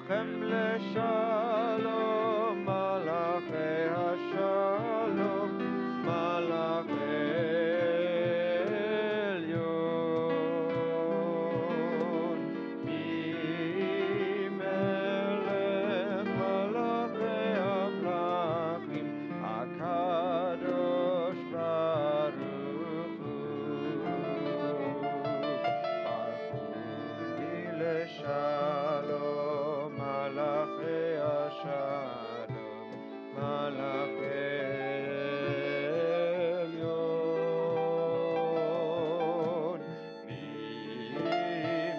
Sechem leshalom, malachei hashalom, malachei elyon. Melech malachei hamlachim, HaKadosh Baruch Hu. Barchuni leshalom, malachei hashalom, malachei elyon.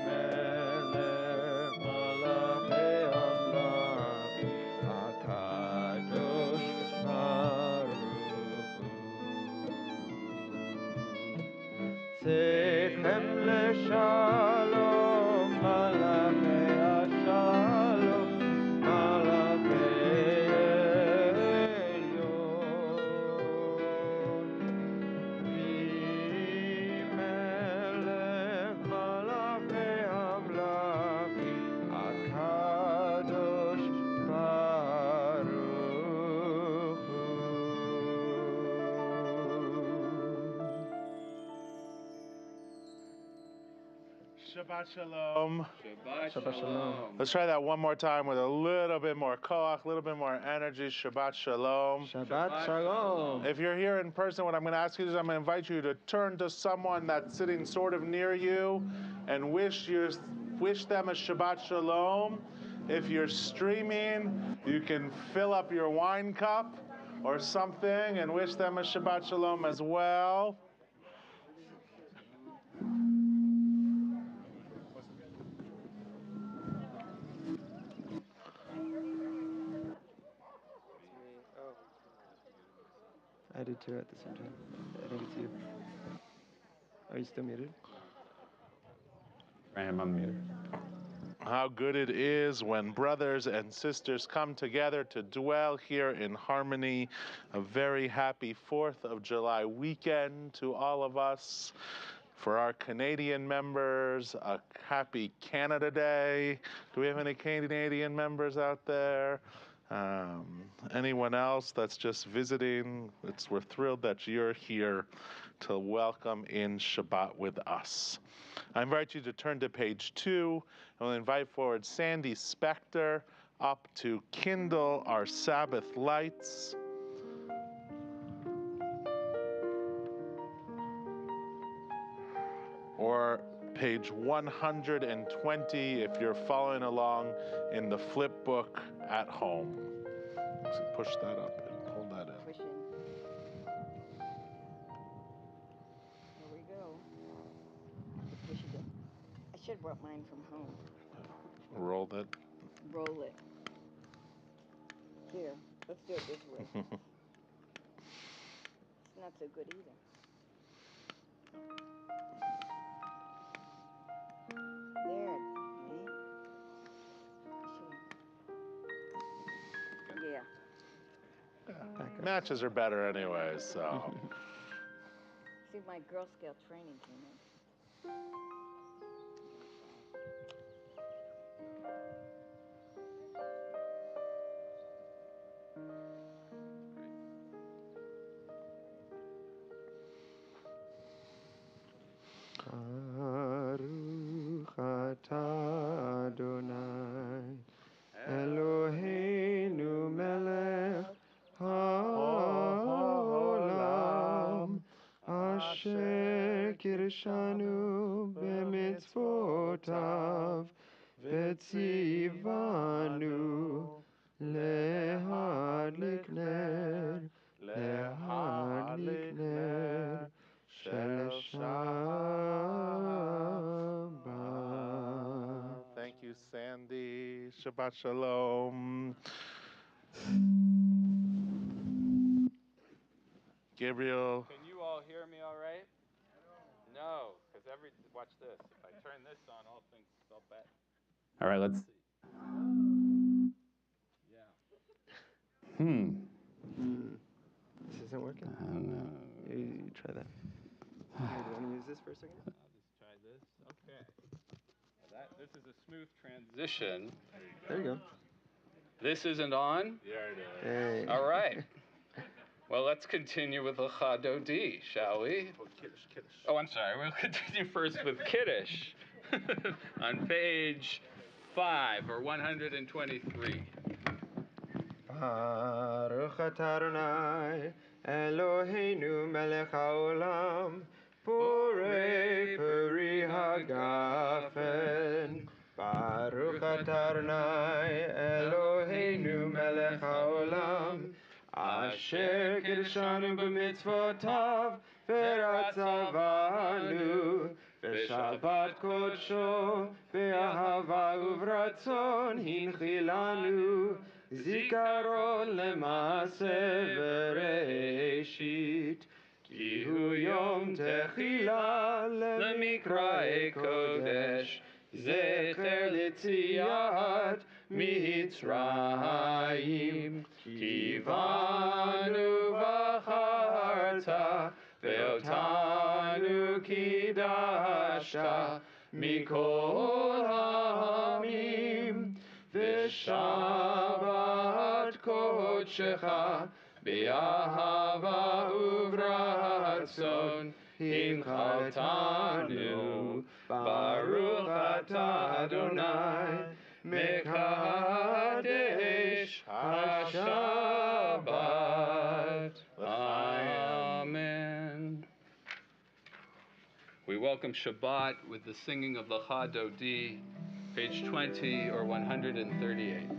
Melech malachei hamlachim, HaKadosh Baruch Hu. Sechem leshalom, malachei hashalom, malachei elyon. Melech malachei hamlachim, HaKadosh Baruch Hu. Shabbat Shalom. Shabbat Shalom. Let's try that one more time with a little bit more koach, a little bit more energy. Shabbat Shalom. Shabbat Shalom. If you're here in person, what I'm going to ask you is I'm going to invite you to turn to someone that's sitting sort of near you and wish them a Shabbat Shalom. If you're streaming, you can fill up your wine cup or something and wish them a Shabbat Shalom as well. I did too at the same time. I think it's you. Are you still muted? I am unmuted. How good it is when brothers and sisters come together to dwell here in harmony. A very happy 4th of July weekend to all of us. For our Canadian members, a happy Canada Day. Do we have any Canadian members out there? Anyone else that's just visiting, we're thrilled that you're here to welcome in Shabbat with us. I invite you to turn to page 2, and we'll invite forward Sandy Spector up to kindle our Sabbath lights. Or page 120 if you're following along in the flip book at home. So push that up and pull that in. Push in. Here we go. Push it in. I should have brought mine from home. Roll it. Roll it. Here, let's do it this way. It's not so good either. There, right? Yeah. Matches are better anyway, so. See, my Girl Scout training came in. Baruch atah Adonai Eloheinu melech haolam asher kirshanu b'mitzvotav v'tzivanu lehadlik ner shel Shabbat. Thank you, Sandy. Shabbat Shalom. Gabriel. Can you all hear me all right? No, because watch this. If I turn this on, all things go bad. All right, let's see. Yeah. This isn't working? I don't know. You try that. Here, do you want to use this for a second? I'll just try this. Okay. This is a smooth transition. There you go. This isn't on? Yeah, it is. Hey. All right. Well, let's continue with Lecha Dodi, shall we? Kiddush. Oh, I'm sorry. We'll continue first with Kiddush on page 5 or 123. Baruch atah Adonai Eloheinu melech haolam Borei peri hagafen Baruch atah Adonai Eloheinu melech haolam Asher kiddushanu b'mitzvotav v'ratzavanu v'shabbat kodsho v'ahava uvratzon hinchilanu Zikaron lemase bereshit Ki hu yom techila lemikrae kodesh Zecher litziat mitzrayim Ki vanu v'charta ve'otanu kidashta mikol ha'amim V'shabbat kodshecha B'ahava uvratzon Hinchaltanu Baruch atah Adonai Mekadesh HaShabbat. Amen. We welcome Shabbat with the singing of Lecha Dodi, page 20 or 138.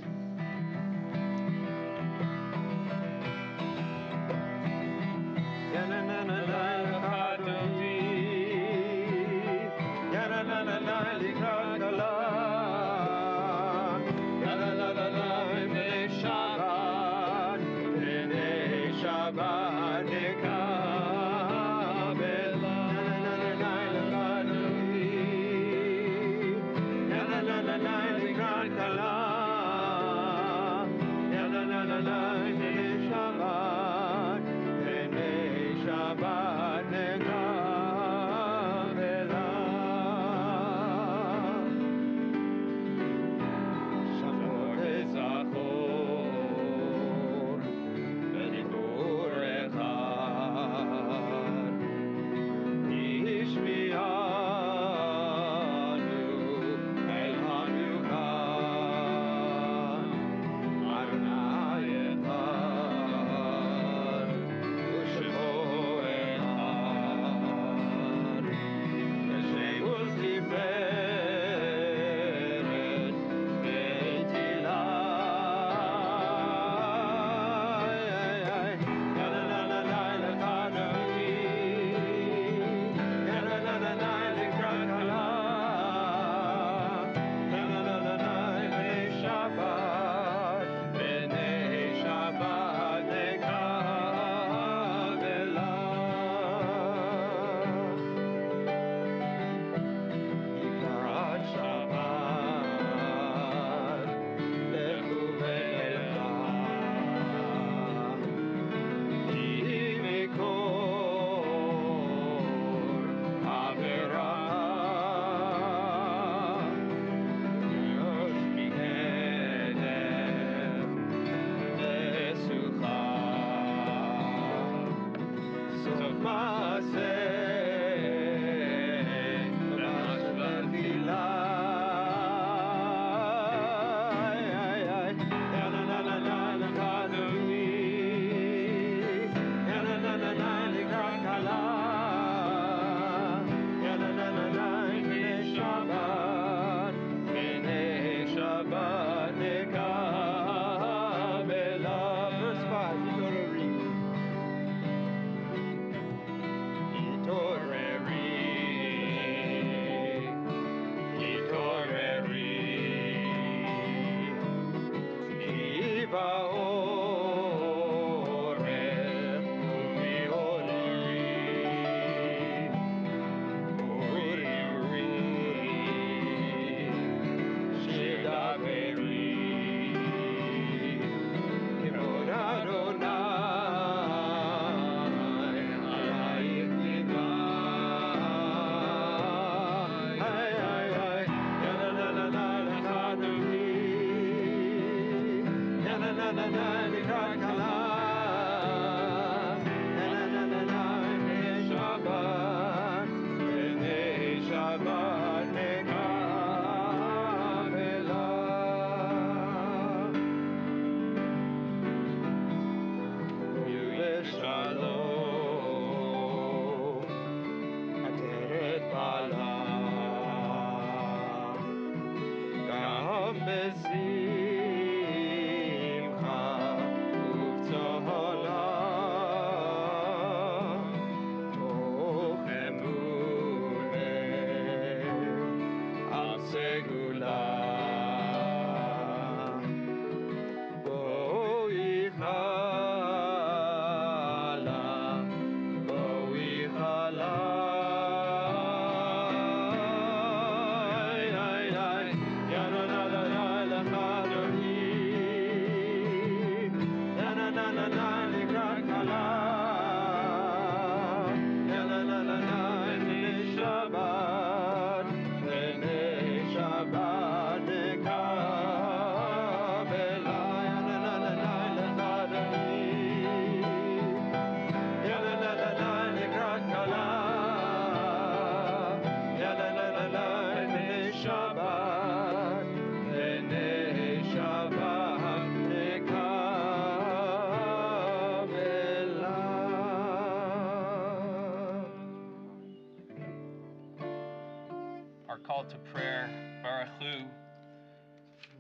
Our call to prayer, Baruchu,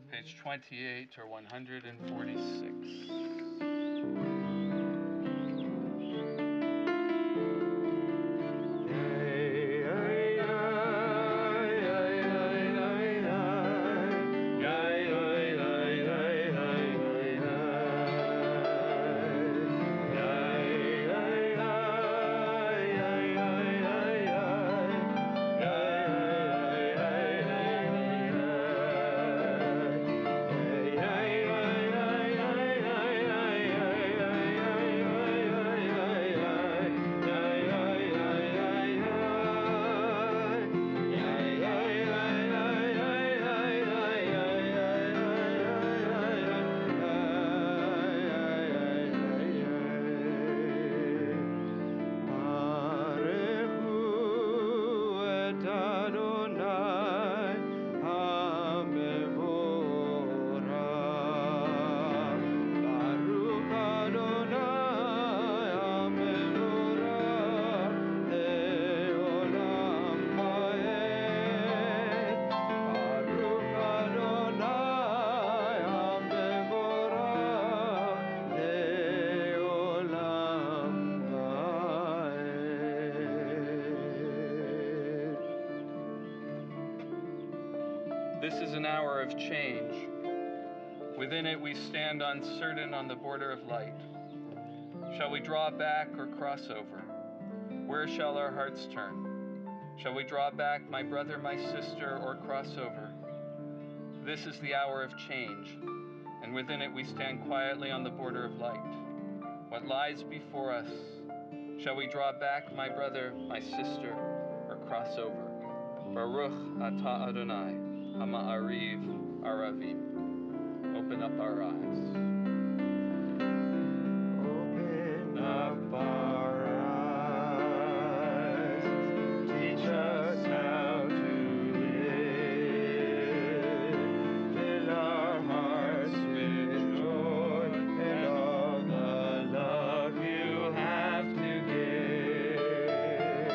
page 28 or 146. This is an hour of change. Within it we stand uncertain on the border of light. Shall we draw back or cross over? Where shall our hearts turn? Shall we draw back, my brother, my sister, or cross over? This is the hour of change, and within it we stand quietly on the border of light. What lies before us? Shall we draw back, my brother, my sister, or cross over? Baruch atah Adonai, Hama'ariv Aravim. Open up our eyes. Open up our eyes. Teach us how to live. Fill our hearts with joy and all the love you have to give.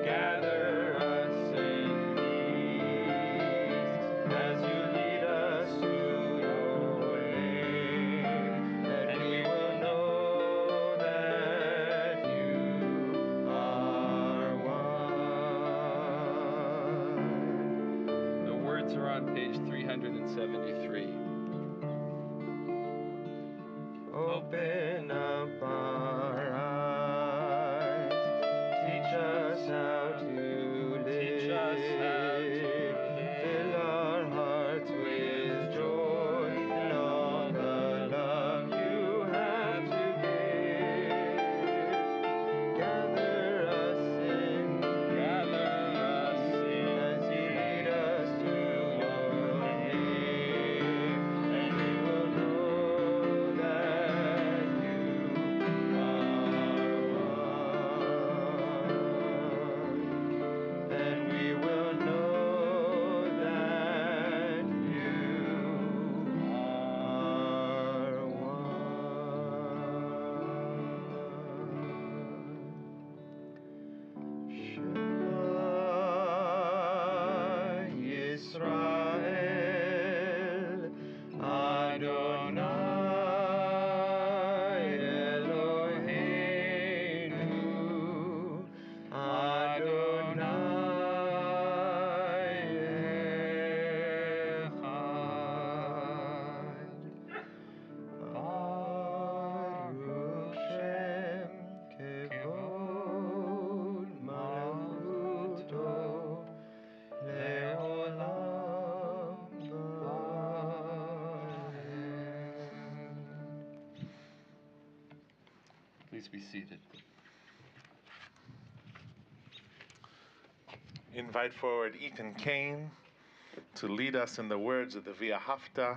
Gather us in peace as you lead us to your name, and we will know that you are one. The words are on page 373. Open up our eyes. Teach us how to live. Fill our hearts with joy and all the love you have to give. Gather us in as you lead us to your name, and we will know that you are Please be seated. Invite forward Ethan Kane to lead us in the words of the Via Hafta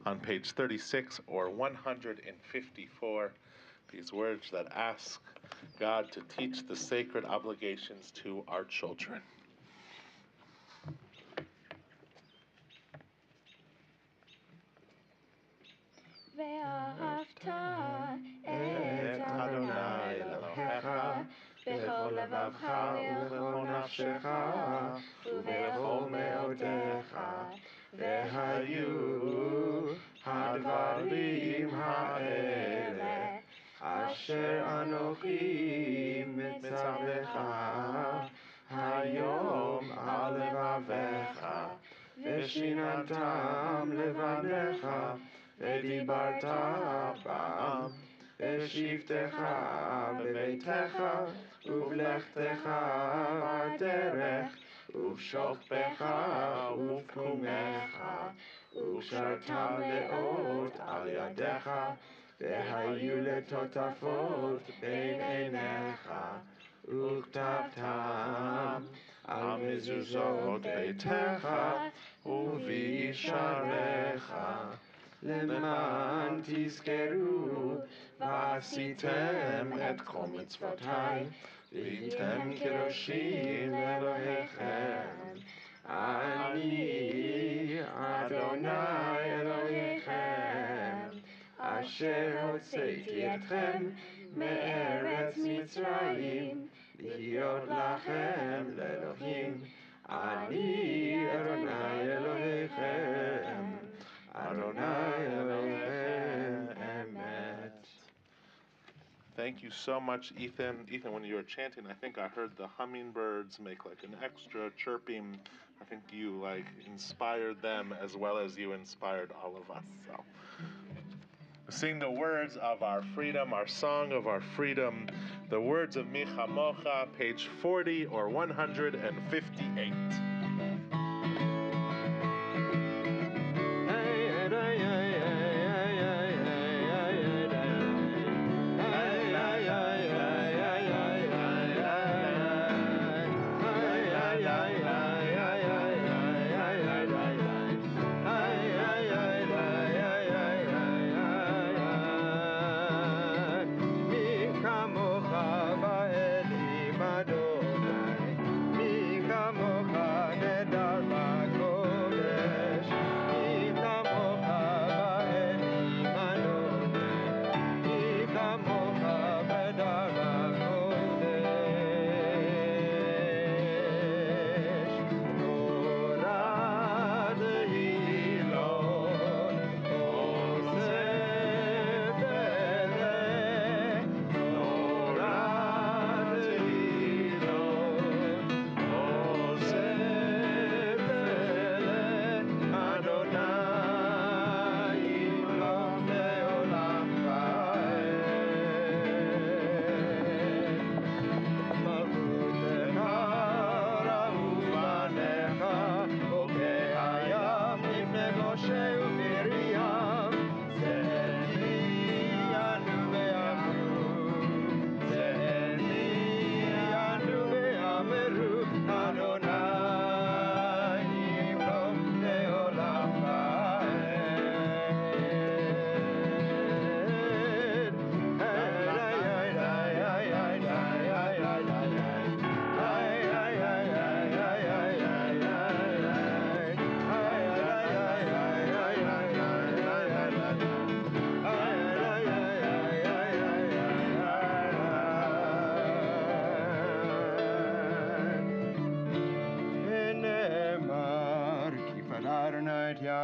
on page 36 or 154. These words that ask God to teach the sacred obligations to our children. ואהבת את אדוני אלוהיך בכל לבבך ובכל נפשך ובכל מאודיך והיו הדברים האלה אשר אנוכי מצווך היום על לבביך ושיננתם לבניך ודיברת בם בשבתך בביתך ובלכתך בדרך ובשוכבך ובקומך וקשרתם לאות על ידיך והיו לטוטפות בין עיניך וכתבתם על מזוזות ביתך ובישעריך למען תזכרו ועשיתם את כל מצוותיי והייתם קדושים לאלוהיכם אני אדוני אלוהיכם אשר הוצאתי אתכם מארץ מצרים להיות לכם לאלוהים אני אדוני אלוהיכם Adonai Elohim Emet. Thank you so much, Ethan. Ethan, when you were chanting, I think I heard the hummingbirds make like an extra chirping. I think you inspired them as well as you inspired all of us. So, sing the words of our freedom, our song of our freedom, the words of Micha Mocha, page 40 or 158.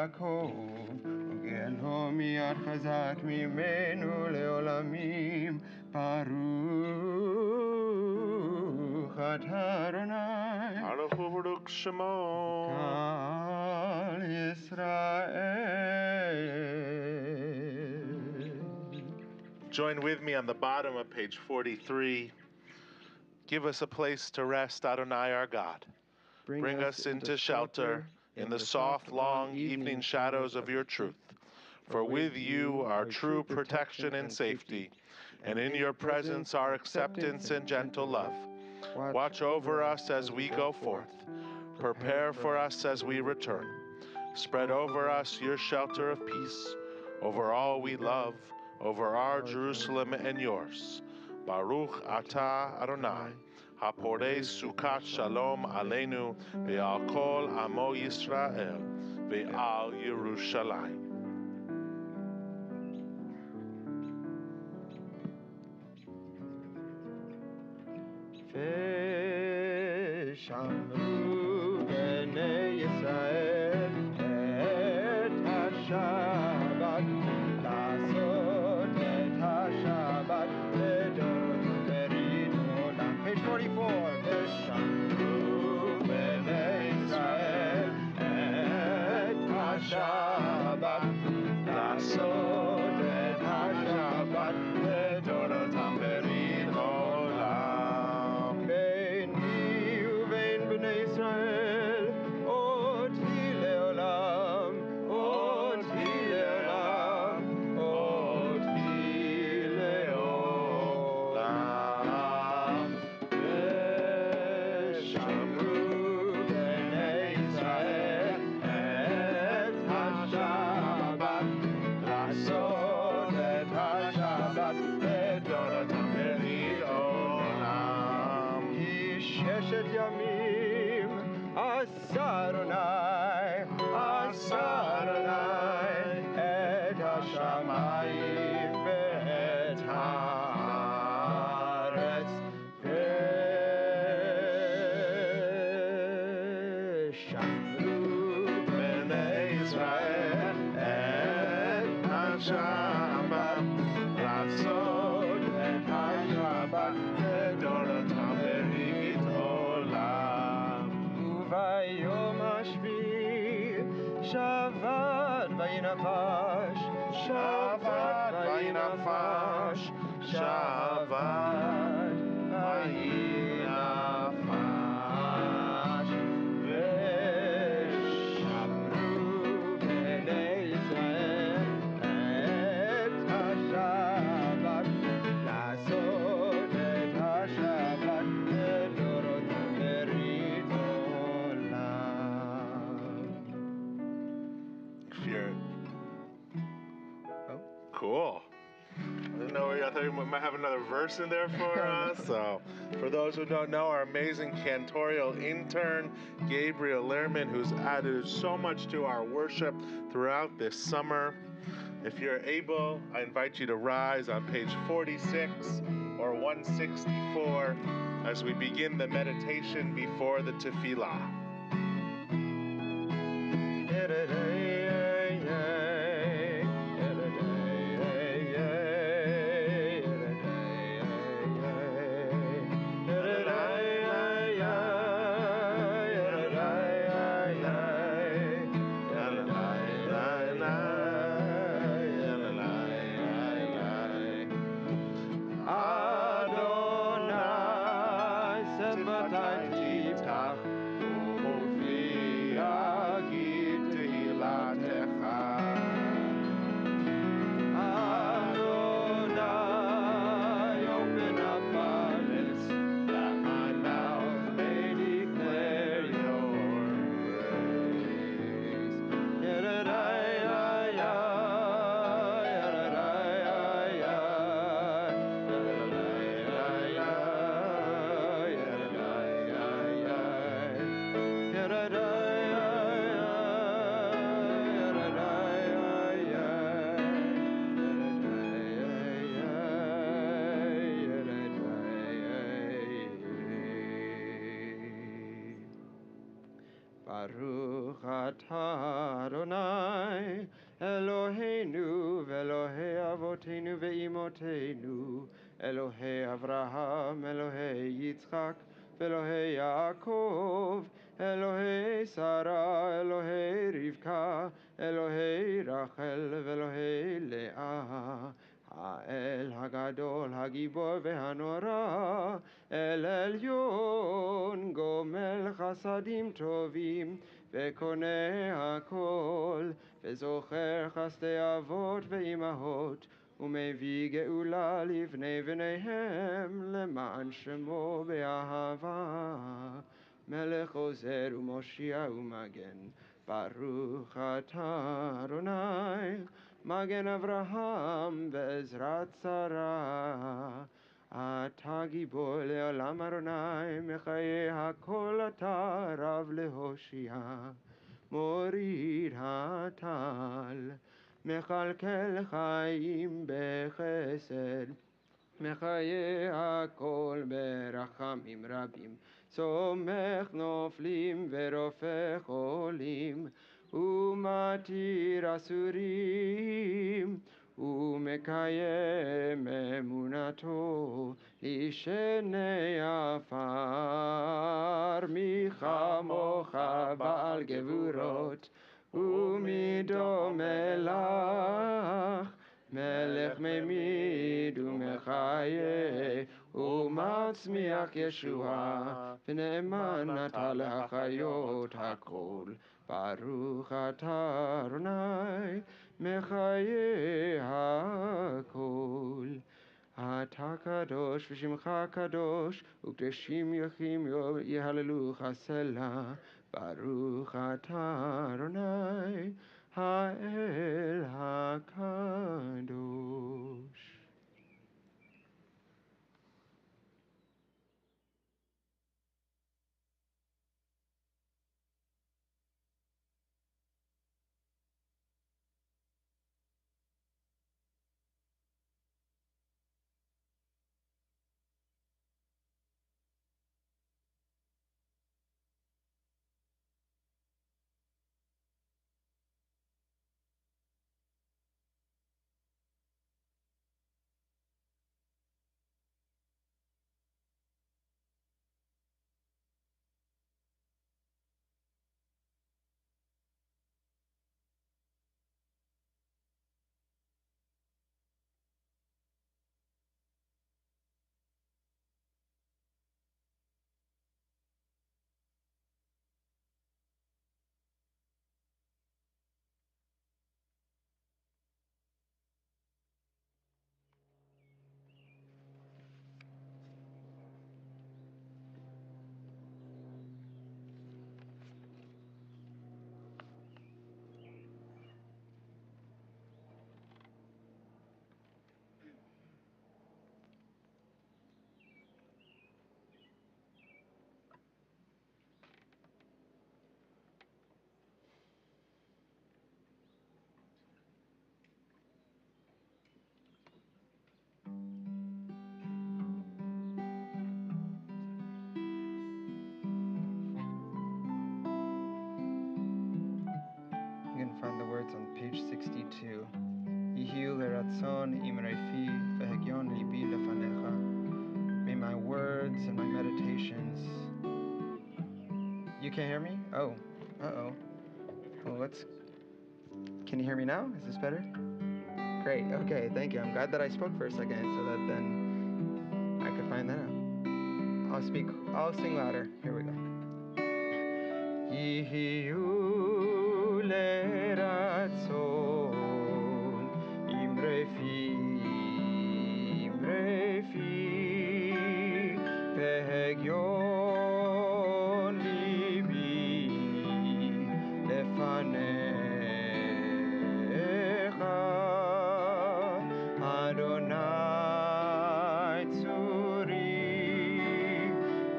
יעקב, וגאלו מיד חזק ממנו לעולמים, ברוך אתה אדוני, Baruch Hu Baruch Shemo, קהל ישראל. Join with me on the bottom of page 43. Give us a place to rest, Adonai our God. Bring us into shelter in the soft, long evening shadows of your truth. For with you are true protection and safety, and in your presence are acceptance and gentle love. Watch over us as we go forth. Prepare for us as we return. Spread over us your shelter of peace, over all we love, over our Jerusalem and yours. Baruch atah Adonai, haporei sukat shalom aleinu, ve'al kol amo Yisrael, ve'al Yerushalayim. ושמרו בני ישראל את השבת, לעשות את השבת לדורות וברית עולם. Page 44. ושמרו בני ישראל את השבת, לעשות את השבת לדורותם ברית עולם. ביני ובין בני ישראל אותי לעולם, אותי לעולם, אותי לעולם. ושמרו בני ישראל את השבת, לעשות את השבת לדורותם ברית עולם. כי ששת ימים עשה אדוני, עשה אדוני את השמיים ואת הארץ. ושמרו בני ישראל את השבת, לעשות את השבת לדורותם ברית עולם. וביום השביעי שבת וינפש, שבת וינפש, שבת וינפש. ושמרו בני ישראל את השבת, לעשות את השבת לדורותם ברית עולם. If you're... Cool. I thought we might have another verse in there for us. So, for those who don't know, our amazing cantorial intern, Gabriel Lehrman, who's added so much to our worship throughout this summer. If you're able, I invite you to rise on page 46 or 164 as we begin the meditation before the tefillah. Baruch atah Adonai Eloheinu ve'Elohei avoteinu ve'imoteinu, Elohei Avraham, Elohei Yitzchak, ve'Elohei Yaakov, Elohei Sarah, Elohei Rivka, Elohei Rachel, ve'Elohei Leah. האל הגדול, הגיבור והנורא, אל עליון, גומל חסדים טובים, וקונה הכל, וזוכר חסדי אבות ואימהות, ומביא גאולה לבני בניהם, למען שמו באהבה. מלך עוזר ומושיע ומגן, ברוך אתה אדוני, מגן אברהם בעזרת שרה. אתה גיבור לעולם אדוני, מחיי הכל אתה רב להושיע. מוריד הטל, מכלכל חיים בחסד, מחיי הכל ברחמים רבים. סומך נופלים ורופא חולים, ומתיר אסורים, ומקיים אמונתו לשני עפר. מי כמוך בעל גבורות, ומי דומה לך, מלך ממיד ומחיה, ומצמיח ישועה, ונאמן אתה להחיות הכל. ברוך אתה אדוני, מחיי הכל. אתה קדוש ושמך קדוש, וקדושים יחים יהללוך סלה. ברוך אתה אדוני, האל הקדוש. You can find the words on page 62. Yihi leratzon imrefi vehegyon libi lefanecha. May my words and my meditations. You can't hear me? Oh, uh-oh. Well, can you hear me now? Is this better? Great, okay, thank you. I'm glad that I spoke for a second so that then I could find that out. I'll sing louder. Here we go. Yihiu leratzon imrefi vehegyon libi lefanecha. Adonai tzuri,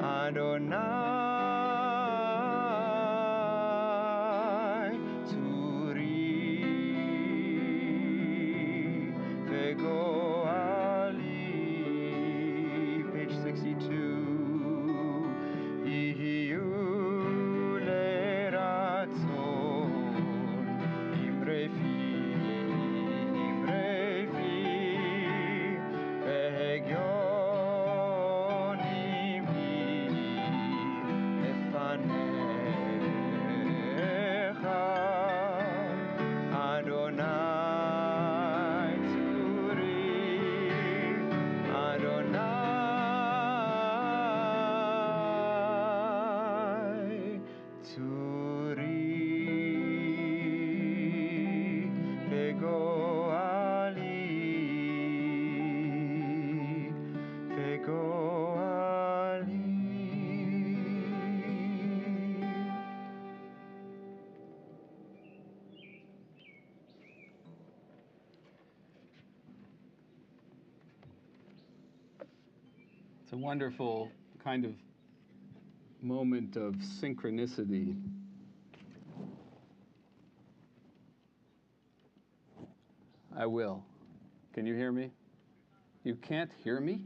Adonai tzuri. a wonderful kind of moment of synchronicity. I will. Can you hear me? You can't hear me?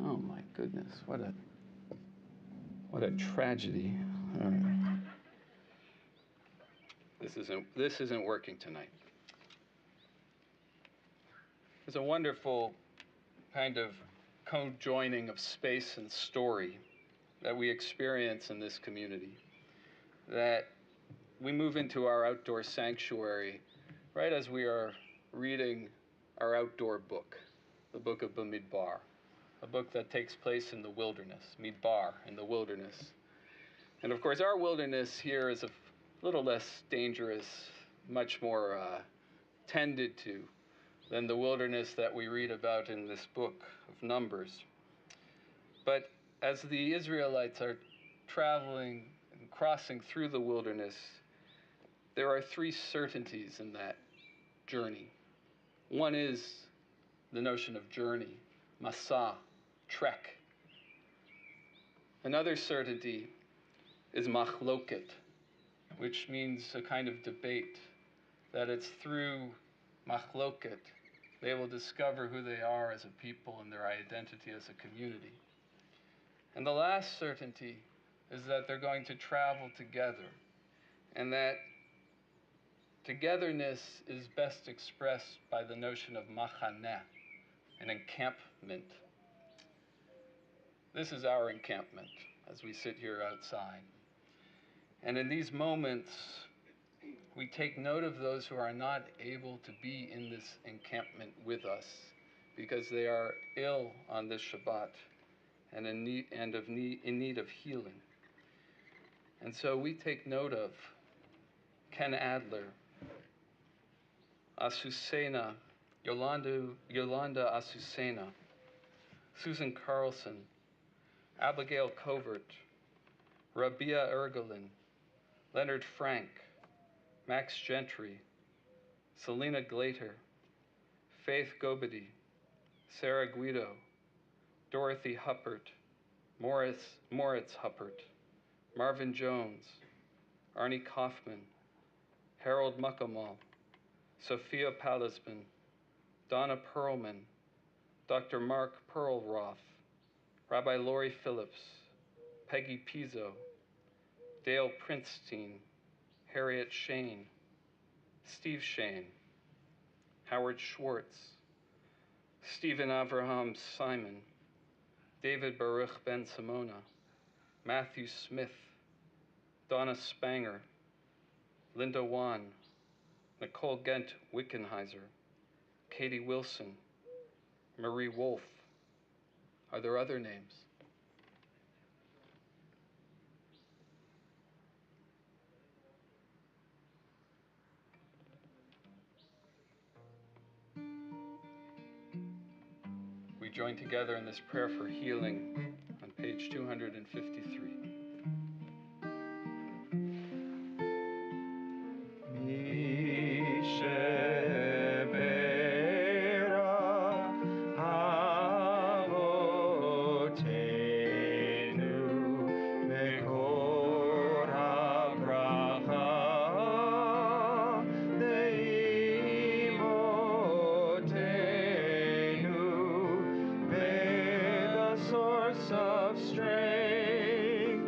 Oh my goodness, what a tragedy. All right. This isn't working tonight. There's a wonderful kind of conjoining of space and story that we experience in this community, that we move into our outdoor sanctuary right as we are reading our outdoor book, the book of Bamidbar, a book that takes place in the wilderness, Midbar, in the wilderness. And of course, our wilderness here is a little less dangerous, much more tended to than the wilderness that we read about in this book of Numbers. But as the Israelites are traveling and crossing through the wilderness, there are three certainties in that journey. One is the notion of journey, masa, trek. Another certainty is machloket, which means a kind of debate, that it's through machloket they will discover who they are as a people and their identity as a community. And the last certainty is that they're going to travel together, and that togetherness is best expressed by the notion of machaneh, an encampment. This is our encampment as we sit here outside. And in these moments, we take note of those who are not able to be in this encampment with us because they are ill on this Shabbat and in need of healing. And so we take note of Ken Adler, Asusena, Yolanda Asusena, Susan Carlson, Abigail Covert, Rabia Ergelin, Leonard Frank, Max Gentry, Selena Glater, Faith Gobedy, Sarah Guido, Dorothy Huppert, Moritz Huppert, Marvin Jones, Arnie Kaufman, Harold Muckamal, Sophia Palisman, Donna Perlman, Dr. Mark Perlroth, Rabbi Lori Phillips, Peggy Pizzo, Dale Prinstein, Harriet Shane, Steve Shane, Howard Schwartz, Stephen Avraham Simon, David Baruch Ben Simona, Matthew Smith, Donna Spanger, Linda Wan, Nicole Gent Wickenheiser, Katie Wilson, Marie Wolf. Are there other names? We join together in this prayer for healing on page 253. Of strength,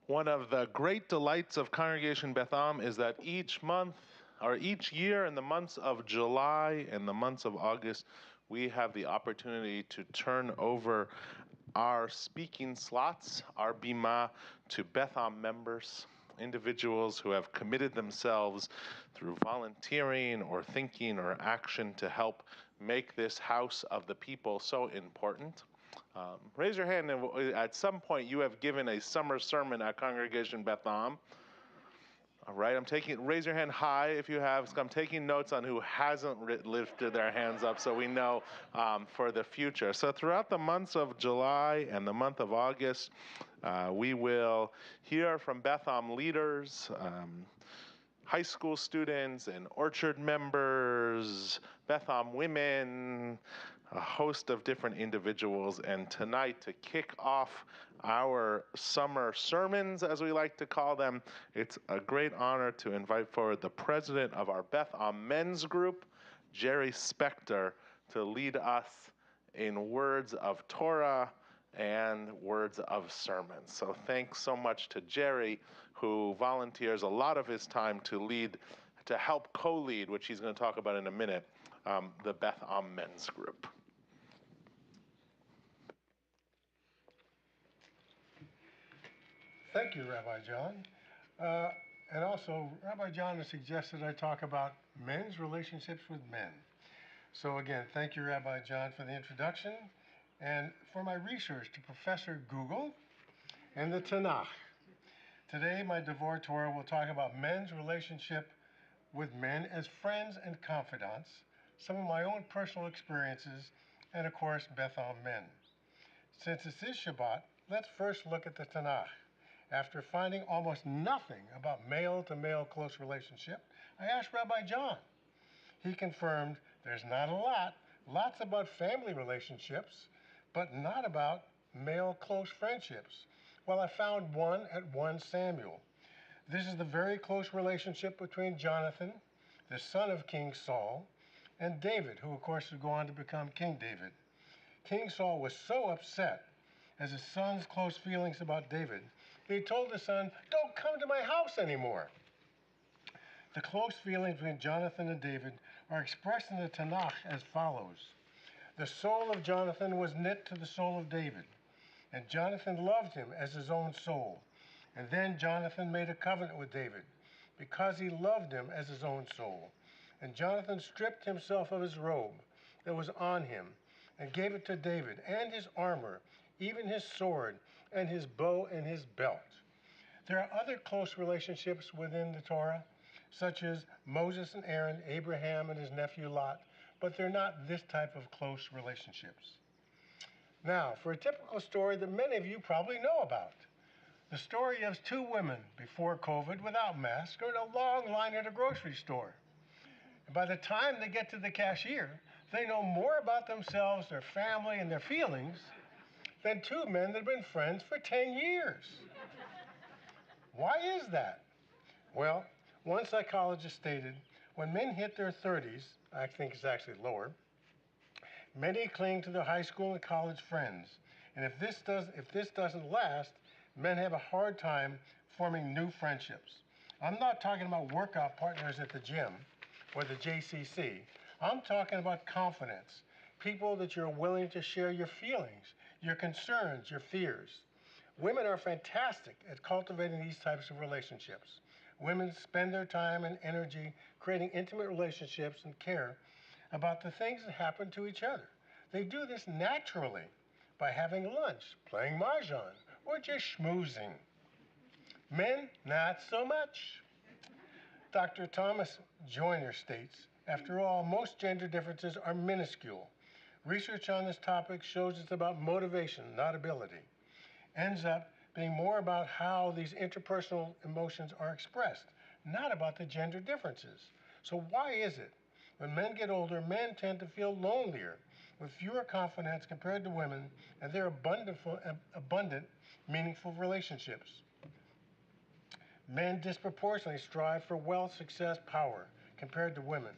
One of the great delights of Congregation Beth Am is that each month, or each year in the months of July and the months of August, we have the opportunity to turn over our speaking slots, our bima, to Beth Am members, individuals who have committed themselves through volunteering or thinking or action to help make this house of the people so important. Raise your hand if at some point you have given a summer sermon at Congregation Beth Am. All right, raise your hand high if you have. I'm taking notes on who hasn't lifted their hands up so we know for the future. So throughout the months of July and the month of August, we will hear from Beth Am leaders, high school students and orchard members, Beth Am women, a host of different individuals. And tonight, to kick off our summer sermons, as we like to call them, it's a great honor to invite forward the president of our Beth Am men's group, Jerry Spector, to lead us in words of Torah and words of sermons. So thanks so much to Jerry, who volunteers a lot of his time to help co-lead, which he's going to talk about in a minute, the Beth Am men's group. Thank you, Rabbi John. And also, Rabbi John has suggested I talk about men's relationships with men. So again, thank you, Rabbi John, for the introduction and for my research to Professor Google and the Tanakh. Today, my Devorah Torah will talk about men's relationship with men as friends and confidants, some of my own personal experiences, and of course, Beth Am men. Since this is Shabbat, let's first look at the Tanakh. After finding almost nothing about male-to-male close relationship, I asked Rabbi John. He confirmed there's not a lot, lots about family relationships, but not about male close friendships. Well, I found one at 1 Samuel. This is the very close relationship between Jonathan, the son of King Saul, and David, who of course would go on to become King David. King Saul was so upset as his son's close feelings about David, he told his son, "Don't come to my house anymore." The close feelings between Jonathan and David are expressed in the Tanakh as follows. The soul of Jonathan was knit to the soul of David, and Jonathan loved him as his own soul. And then Jonathan made a covenant with David because he loved him as his own soul. And Jonathan stripped himself of his robe that was on him and gave it to David and his armor, even his sword and his bow and his belt. There are other close relationships within the Torah, such as Moses and Aaron, Abraham and his nephew Lot, but they're not this type of close relationships. Now, for a typical story that many of you probably know about. The story of 2 women before COVID without masks are in a long line at a grocery store. And by the time they get to the cashier, they know more about themselves, their family, and their feelings than 2 men that have been friends for 10 years. Why is that? Well, one psychologist stated, when men hit their 30s, I think it's actually lower, many cling to their high school and college friends. And if this doesn't last, men have a hard time forming new friendships. I'm not talking about workout partners at the gym or the JCC. I'm talking about confidence, people that you're willing to share your feelings, your concerns, your fears. Women are fantastic at cultivating these types of relationships. Women spend their time and energy creating intimate relationships and care about the things that happen to each other. They do this naturally by having lunch, playing mahjong, or just schmoozing. Men, not so much. Dr. Thomas Joyner states, after all, most gender differences are minuscule. Research on this topic shows it's about motivation, not ability. Ends up being more about how these interpersonal emotions are expressed, not about the gender differences. So why is it? When men get older, men tend to feel lonelier, with fewer confidence compared to women, and their abundant, meaningful relationships. Men disproportionately strive for wealth, success, power, compared to women.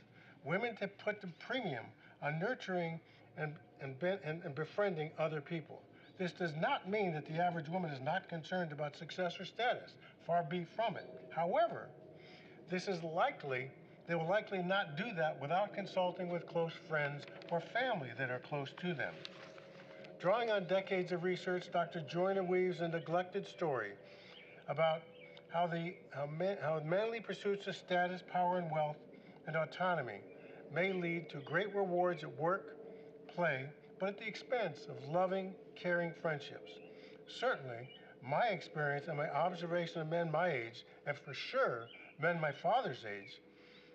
Women to put the premium on nurturing and befriending other people. This does not mean that the average woman is not concerned about success or status. Far be from it. However, they will likely not do that without consulting with close friends or family that are close to them. Drawing on decades of research, Dr. Joyner weaves a neglected story about how manly pursuits of status, power, and wealth and autonomy may lead to great rewards at work, play, but at the expense of loving, caring friendships. Certainly, my experience and my observation of men my age, and for sure men my father's age,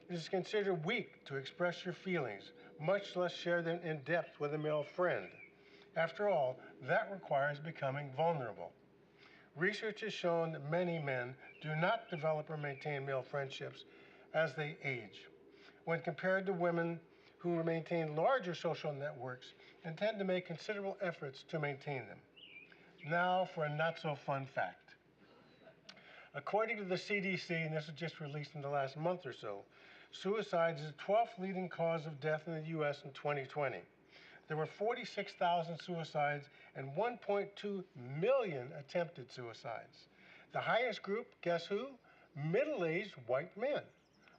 it is considered weak to express your feelings, much less share them in depth with a male friend. After all, that requires becoming vulnerable. Research has shown that many men do not develop or maintain male friendships as they age, when compared to women who maintain larger social networks and tend to make considerable efforts to maintain them. Now for a not-so-fun fact. According to the CDC, and this was just released in the last month or so, suicide is the 12th leading cause of death in the U.S. in 2020. There were 46,000 suicides and 1.2 million attempted suicides. The highest group, guess who? Middle-aged white men.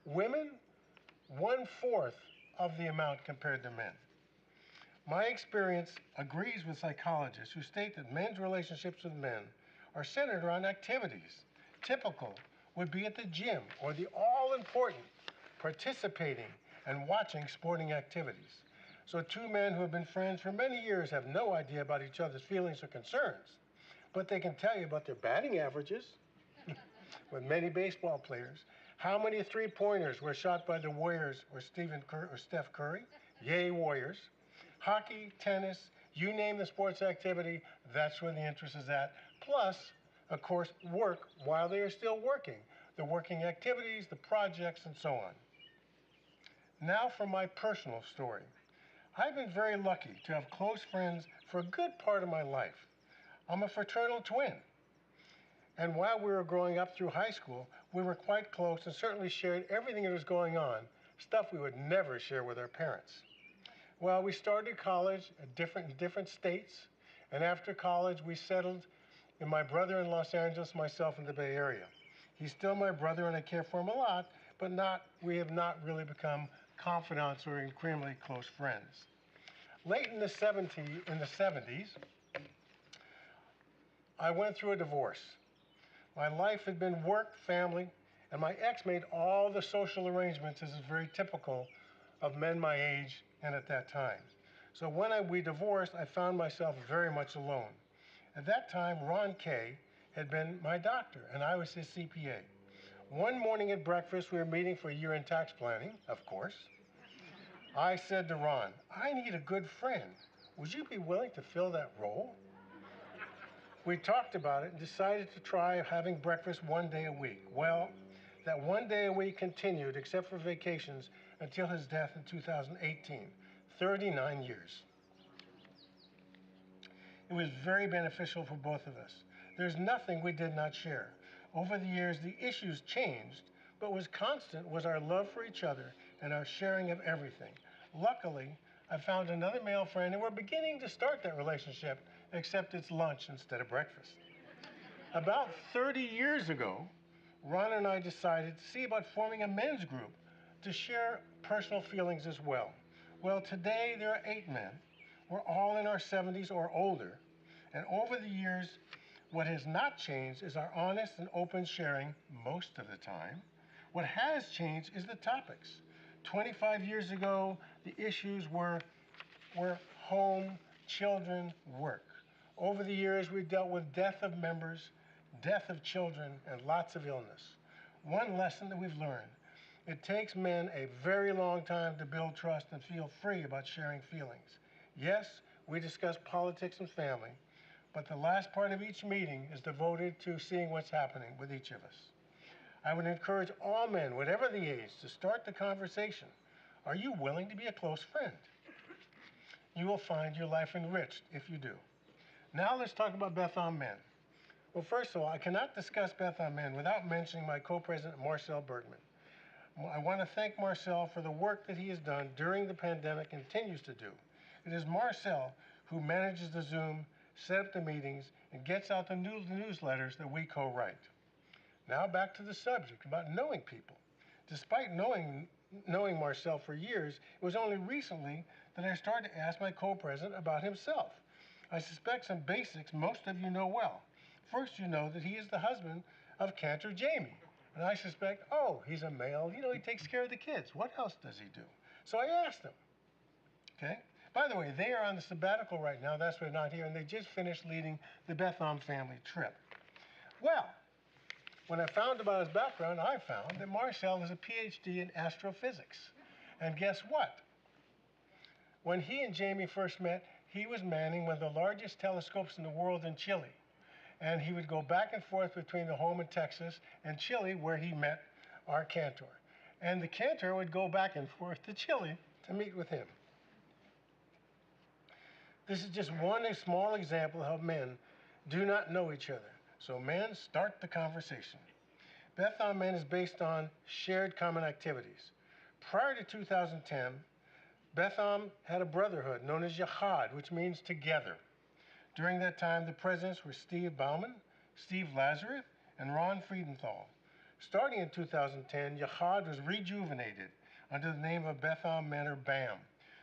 Women, 1/4 of the amount compared to men. My experience agrees with psychologists who state that men's relationships with men are centered around activities. Typical would be at the gym or the all-important participating and watching sporting activities. So two men who have been friends for many years have no idea about each other's feelings or concerns, but they can tell you about their batting averages with many baseball players. How many three-pointers were shot by the Warriors or Steph Curry? Yay, Warriors. Hockey, tennis, you name the sports activity, that's where the interest is at. Plus, of course, work while they are still working. The working activities, the projects, and so on. Now for my personal story. I've been very lucky to have close friends for a good part of my life. I'm a fraternal twin. And while we were growing up through high school, we were quite close and certainly shared everything that was going on, stuff we would never share with our parents. Well, we started college in different states, and after college we settled in my brother in Los Angeles, myself in the Bay Area. He's still my brother and I care for him a lot, but we have not really become confidants or incredibly close friends. Late in the 70s, I went through a divorce. My life had been work, family, and my ex made all the social arrangements as is very typical of men my age and at that time. So when we divorced, I found myself very much alone. At that time, Ron Kay had been my doctor, and I was his CPA. One morning at breakfast, we were meeting for year-end tax planning, of course. I said to Ron, I need a good friend. Would you be willing to fill that role? We talked about it and decided to try having breakfast one day a week. Well, that one day a week continued, except for vacations, until his death in 2018, 39 years. It was very beneficial for both of us. There's nothing we did not share. Over the years, the issues changed, but what was constant was our love for each other and our sharing of everything. Luckily, I found another male friend, and we're beginning to start that relationship, except it's lunch instead of breakfast. About 30 years ago, Ron and I decided to see about forming a men's group to share personal feelings as well. Well, today there are 8 men. We're all in our 70s or older, and over the years, what has not changed is our honest and open sharing most of the time. What has changed is the topics. 25 years ago, the issues were home, children, work. Over the years, we've dealt with death of members, death of children, and lots of illness. One lesson that we've learned, it takes men a very long time to build trust and feel free about sharing feelings. Yes, we discuss politics and family, but the last part of each meeting is devoted to seeing what's happening with each of us. I would encourage all men, whatever the age, to start the conversation. Are you willing to be a close friend? You will find your life enriched if you do. Now let's talk about Beth on Men. Well, first of all, I cannot discuss Beth on Men without mentioning my co-president, Marcel Bergman. I want to thank Marcel for the work that he has done during the pandemic and continues to do. It is Marcel who manages the Zoom, set up the meetings, and gets out the newsletters that we co-write. Now back to the subject about knowing people. Despite knowing Marcel for years, it was only recently that I started to ask my co-president about himself. I suspect some basics most of you know well. First, you know that he is the husband of Cantor Jamie. And I suspect, oh, he's a male, he takes care of the kids. What else does he do? So I asked him, okay? By the way, they are on the sabbatical right now. That's why they're not here. And they just finished leading the Betham family trip. Well, when I found about his background, I found that Marcel is a PhD in astrophysics. And guess what? When he and Jamie first met, he was manning one of the largest telescopes in the world in Chile. And he would go back and forth between the home in Texas and Chile, where he met our Cantor. And the Cantor would go back and forth to Chile to meet with him. This is just one small example of how men do not know each other. So men, start the conversation. Betham Men is based on shared common activities. Prior to 2010, Betham had a brotherhood known as Yachad, which means together. During that time, the presidents were Steve Bauman, Steve Lazarus, and Ron Friedenthal. Starting in 2010, Yachad was rejuvenated under the name of Betham Men, or BAM.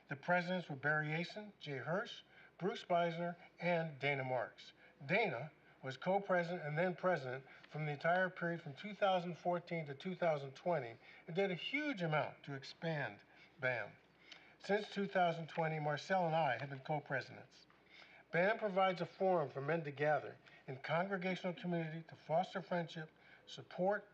The presidents were Barry Asen, Jay Hirsch, Bruce Beisner, and Dana Marks. Dana was co-president and then president from the entire period from 2014 to 2020 and did a huge amount to expand BAM. Since 2020, Marcel and I have been co-presidents. BAM provides a forum for men to gather in congregational community to foster friendship, support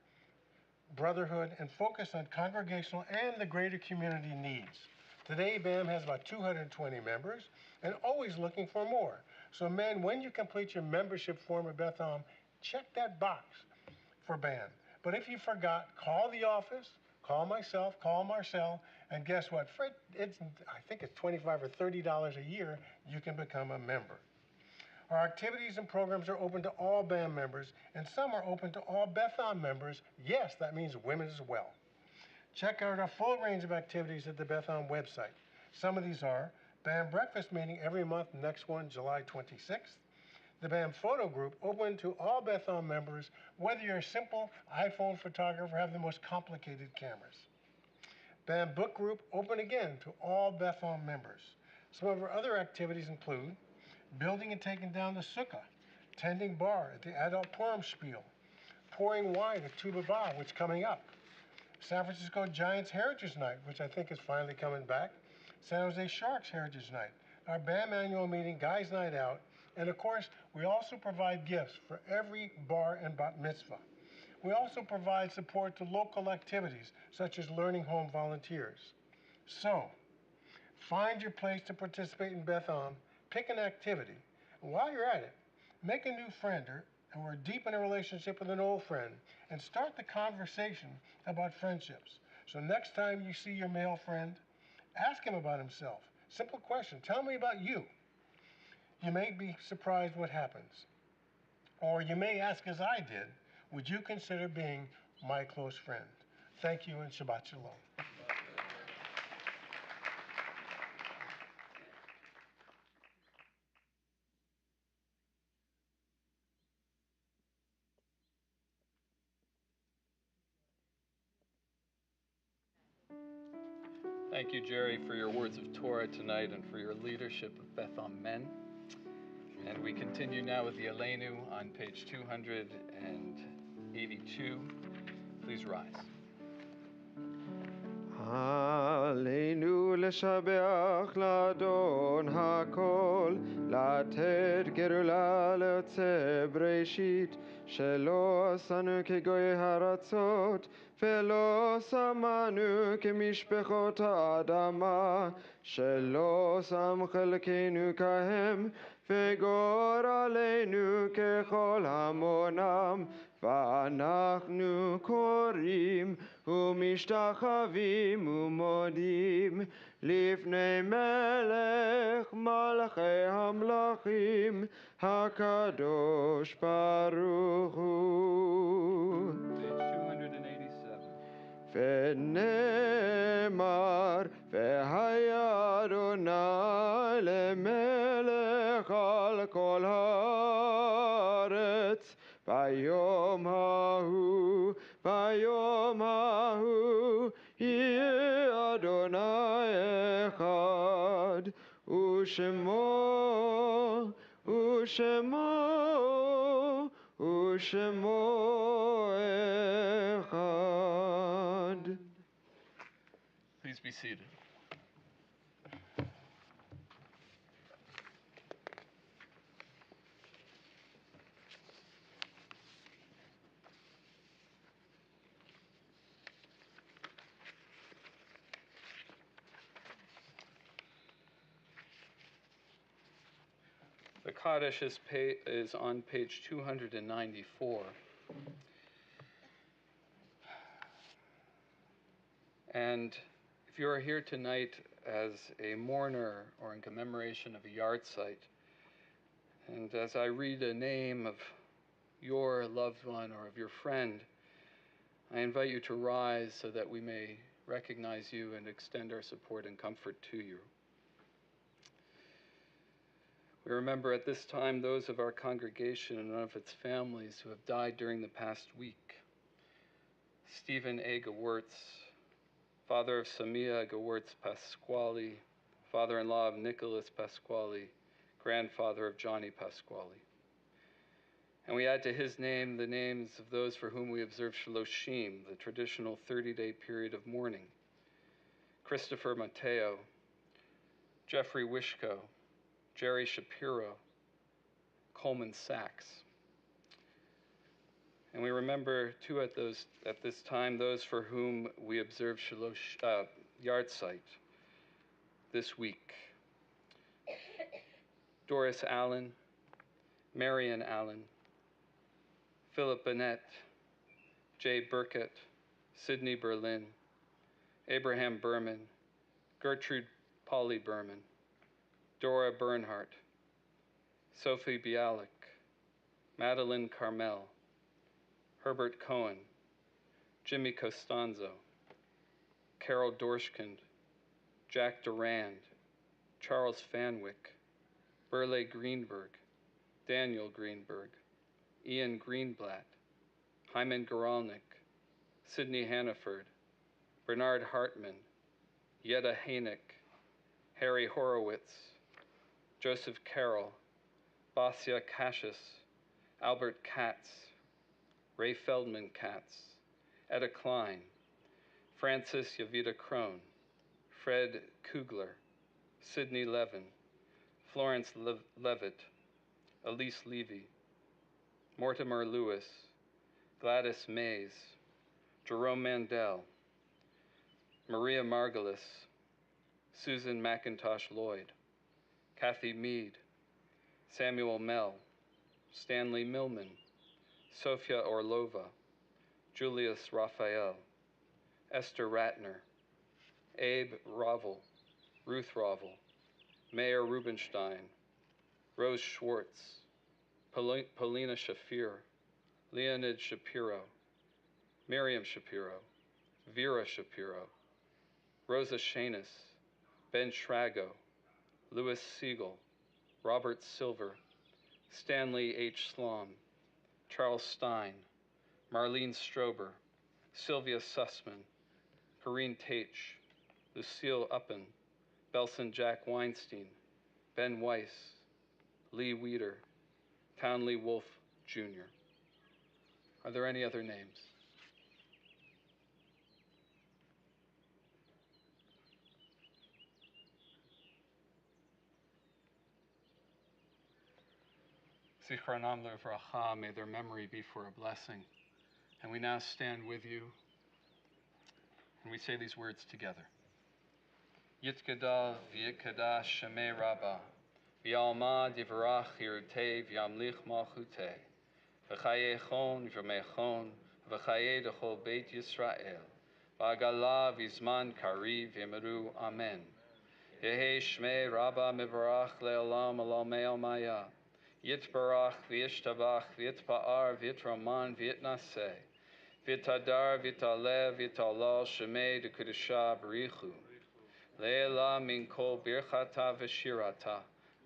brotherhood, and focus on congregational and the greater community needs. Today, BAM has about 220 members and always looking for more. So men, when you complete your membership form at Betham, check that box for BAM. But if you forgot, call the office, call myself, call Marcel, and guess what? I think it's $25 or $30 a year, you can become a member. Our activities and programs are open to all BAM members, and some are open to all Betham members. Yes, that means women as well. Check out our full range of activities at the Betham website. Some of these are BAM breakfast meeting every month, next one, July 26th. The BAM photo group open to all Betham members, whether you're a simple iPhone photographer or have the most complicated cameras. BAM book group open again to all Betham members. Some of our other activities include building and taking down the sukkah, tending bar at the adult Purim spiel, pouring wine at Tu B'Av, which is coming up, San Francisco Giants Heritage Night, which I think is finally coming back, San Jose Sharks Heritage Night, our BAM annual meeting, Guys Night Out, and of course, we also provide gifts for every bar and bat mitzvah. We also provide support to local activities, such as Learning Home volunteers. So, find your place to participate in Betham, pick an activity, and while you're at it, make a new friend or deepen a relationship with an old friend, and start the conversation about friendships. So next time you see your male friend, ask him about himself. Simple question, tell me about you. You may be surprised what happens. Or you may ask as I did, would you consider being my close friend? Thank you and Shabbat Shalom. Thank you, Jerry, for your words of Torah tonight and for your leadership of Betham Men. And we continue now with the Aleinu on page 282. Please rise. עלינו לשבח לאדון הכל, לתת גאולה ליוצא בראשית, שלא עשנו כגוי הארצות, ולא שמנו כמשפחות האדמה, שלא שם חלקנו כהם, וגורלנו ככל המונם, ואנחנו קוראים ומשתחווים ומודים לפני מלך מלכי המלכים הקדוש ברוך הוא. ונאמר והיה אדוני למלך על כל Ushemo, Ushemo, Ushemo Echad. Please be seated. The Kaddish is on page 294. And if you are here tonight as a mourner or in commemoration of a yard site, and as I read a name of your loved one or of your friend, I invite you to rise so that we may recognize you and extend our support and comfort to you. We remember at this time those of our congregation and one of its families who have died during the past week. Stephen A. Gewurtz, father of Samia Gewurtz Pasquale, father-in-law of Nicholas Pasquale, grandfather of Johnny Pasquale. And we add to his name the names of those for whom we observe Shaloshim, the traditional 30-day period of mourning. Christopher Mateo, Jeffrey Wishko, Jerry Shapiro, Coleman Sachs. And we remember, too, at this time, those for whom we observe yard site this week. Doris Allen, Marion Allen, Philip Bennett, Jay Burkett, Sidney Berlin, Abraham Berman, Gertrude Polly Berman, Dora Bernhardt, Sophie Bialik, Madeline Carmel, Herbert Cohen, Jimmy Costanzo, Carol Dorschkind, Jack Durand, Charles Fanwick, Burleigh Greenberg, Daniel Greenberg, Ian Greenblatt, Hyman Goralnik, Sidney Hannaford, Bernard Hartman, Yetta Hainick, Harry Horowitz, Joseph Carroll, Basia Cassius, Albert Katz, Ray Feldman Katz, Etta Klein, Francis Yavita Crone, Fred Kugler, Sidney Levin, Florence Levitt, Elise Levy, Mortimer Lewis, Gladys Mays, Jerome Mandel, Maria Margulis, Susan McIntosh Lloyd, Kathy Mead, Samuel Mell, Stanley Millman, Sofia Orlova, Julius Raphael, Esther Ratner, Abe Ravel, Ruth Ravel, Mayor Rubenstein, Rose Schwartz, Paulina Shafir, Leonid Shapiro, Miriam Shapiro, Vera Shapiro, Rosa Shanis, Ben Schrago, Louis Siegel, Robert Silver, Stanley H. Slom, Charles Stein, Marlene Strober, Sylvia Sussman, Corrine Taitch, Lucille Uppen, Belson Jack Weinstein, Ben Weiss, Lee Weeder, Townley Wolf, Jr. Are there any other names? Zichronam levracha, may their memory be for a blessing. And we now stand with you, and we say these words together. Yitkadal v'yitkadash shemei rabba, v'yalma divrach yirutei v'yamlich malchutei, v'chayechon v'mechon, v'chaye dechol beit Yisrael, v'agala v'zman kariv v'yemiru amen. Yehe shmei rabba mivrach le'olam alamei almaya, yitbarach v'yishtabach v'yitpa'ar v'yitraman v'yitnaseh, v'yitadar v'yitalev v'yitalal shemei dekudesha b'richu. Leila min kol birchata v'shirata,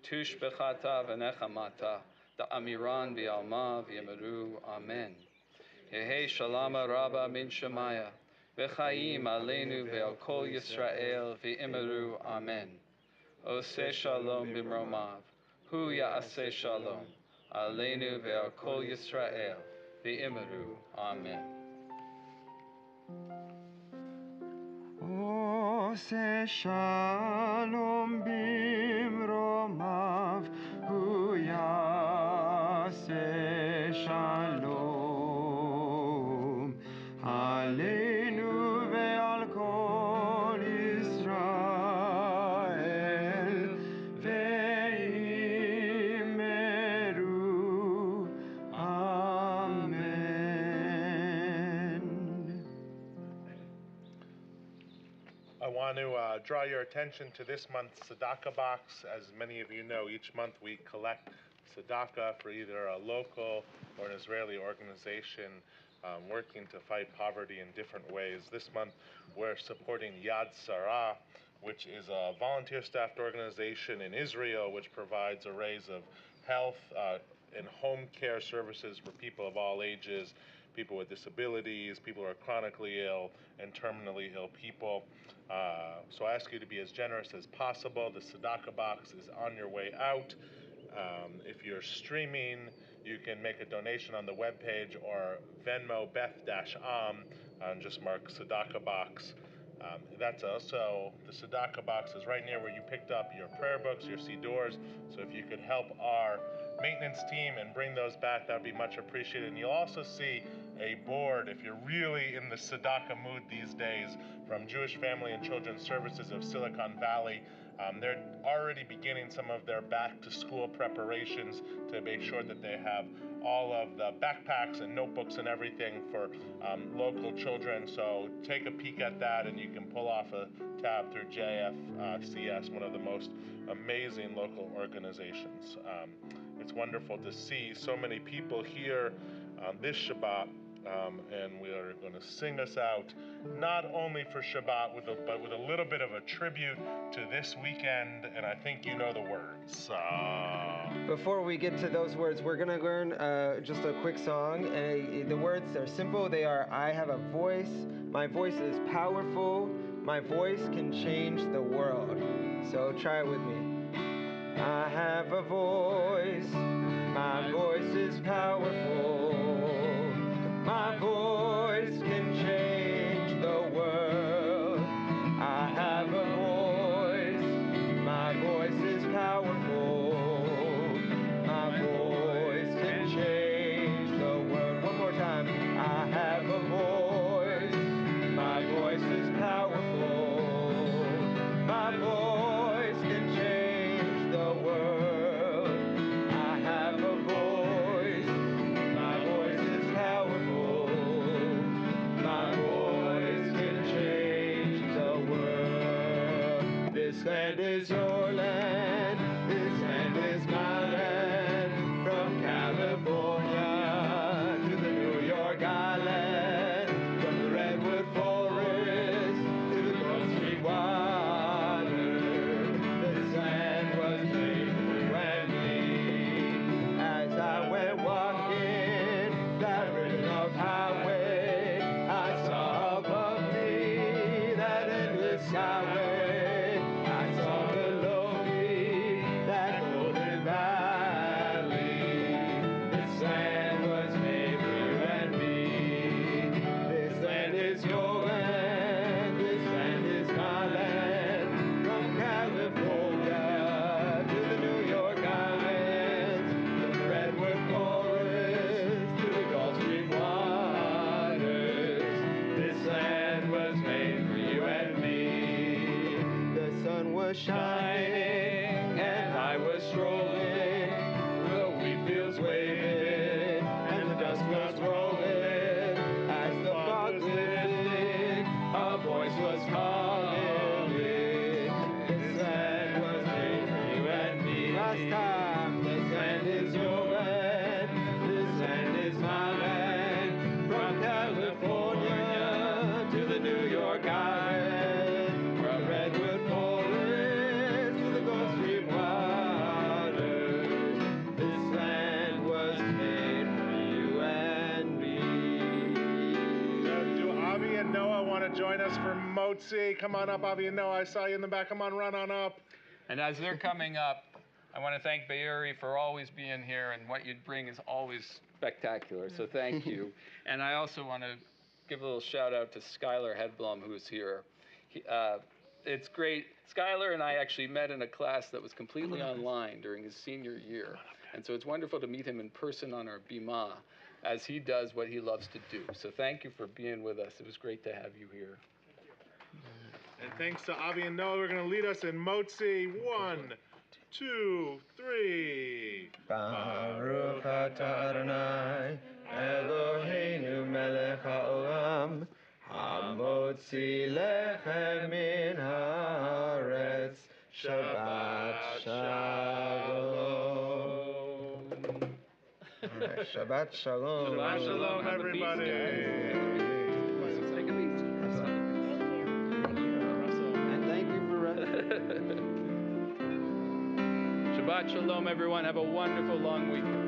tush bechata v'nechamata, da'amiran v'yalma v'yemiru amen. Yehe shalama rabba min shemaya, v'chaim aleinu ve'al kol Yisrael v'yemiru amen. Oseh shalom bimromav. Hu ya'aseh shalom. Aleinu ve'al kol Yisrael. V'imru. Amen. Oseh shalom bimromav. Hu ya'aseh shalom. Aleinu ve'al kol Yisrael. Ve'imru. Amen. I want to draw your attention to this month's tzedakah box. As many of you know, each month we collect tzedakah for either a local or an Israeli organization working to fight poverty in different ways. This month we're supporting Yad Sarah, which is a volunteer-staffed organization in Israel which provides arrays of health and home care services for people of all ages, people with disabilities, people who are chronically ill, and terminally ill people. So I ask you to be as generous as possible. The tzedakah box is on your way out. If you're streaming, you can make a donation on the webpage or Venmo Beth-Am and just mark tzedakah box. That's also, the tzedakah box is right near where you picked up your prayer books, your sidurs. So if you could help our maintenance team and bring those back, that would be much appreciated. And you'll also see a board, if you're really in the tzedakah mood these days, from Jewish Family and Children's Services of Silicon Valley. They're already beginning some of their back-to-school preparations to make sure that they have all of the backpacks and notebooks and everything for local children. So take a peek at that, and you can pull off a tab through JFCS, one of the most amazing local organizations. It's wonderful to see so many people here this Shabbat. And we are going to sing us out, not only for Shabbat, but with a little bit of a tribute to this weekend, and I think you know the words. Before we get to those words, we're going to learn just a quick song. The words are simple. They are, I have a voice. My voice is powerful. My voice can change the world. So try it with me. I have a voice. My voice is powerful. My voice can change the world. I have a voice. My voice is powerful. My voice can change the world. One more time. I have a voice. My voice is powerful. My voice can change the world. I have a voice. My voice is powerful. My voice can change the world. This land is your land. This land is my land. From California to the New York Island. From the Redwood Forest to the Gulf Stream water. This land was made for you and me. As I went walking that red-love highway, I saw above me that endless skyway. I saw below me that golden valley. This land was made for you and me. This land is your land. This land is my land. From California to the New York Islands. From the Redwood Forest to the Gulf Stream waters. This land was made for you and me. The sun was shining and I was strolling. The wheat fields waving and the dust was rolling. As the fog lifted, a voice was calling. This land was made for you and me. Last time, this land is your land. This land is my land. From California to the New York Island. From Redwood Forest to the Gulf Stream waters. This land was made for you and me. Do Avi and Noah want to join us for Motzi? Come on up, Avi and Noah. I saw you in the back. Come on, run on up. And as they're coming up, I want to thank Be'eri for always being here, and what you bring is always spectacular, so thank you. And I also want to give a little shout out to Skylar Hedblum, who's here. It's great. Skylar and I actually met in a class that was completely online during his senior year. And so it's wonderful to meet him in person on our Bima as he does what he loves to do. So thank you for being with us. It was great to have you here. And thanks to Avi and Noah, we're going to lead us in Motzi. 1, 2, 3. Baruch atah Adonai, Eloheinu melech haolam, hamotzi lechem min haaretz, Shabbat shalom. All right, Shabbat shalom. Shabbat shalom, everybody. Take it easy. And thank you for resting. Shabbat shalom, everyone. Have a wonderful long weekend.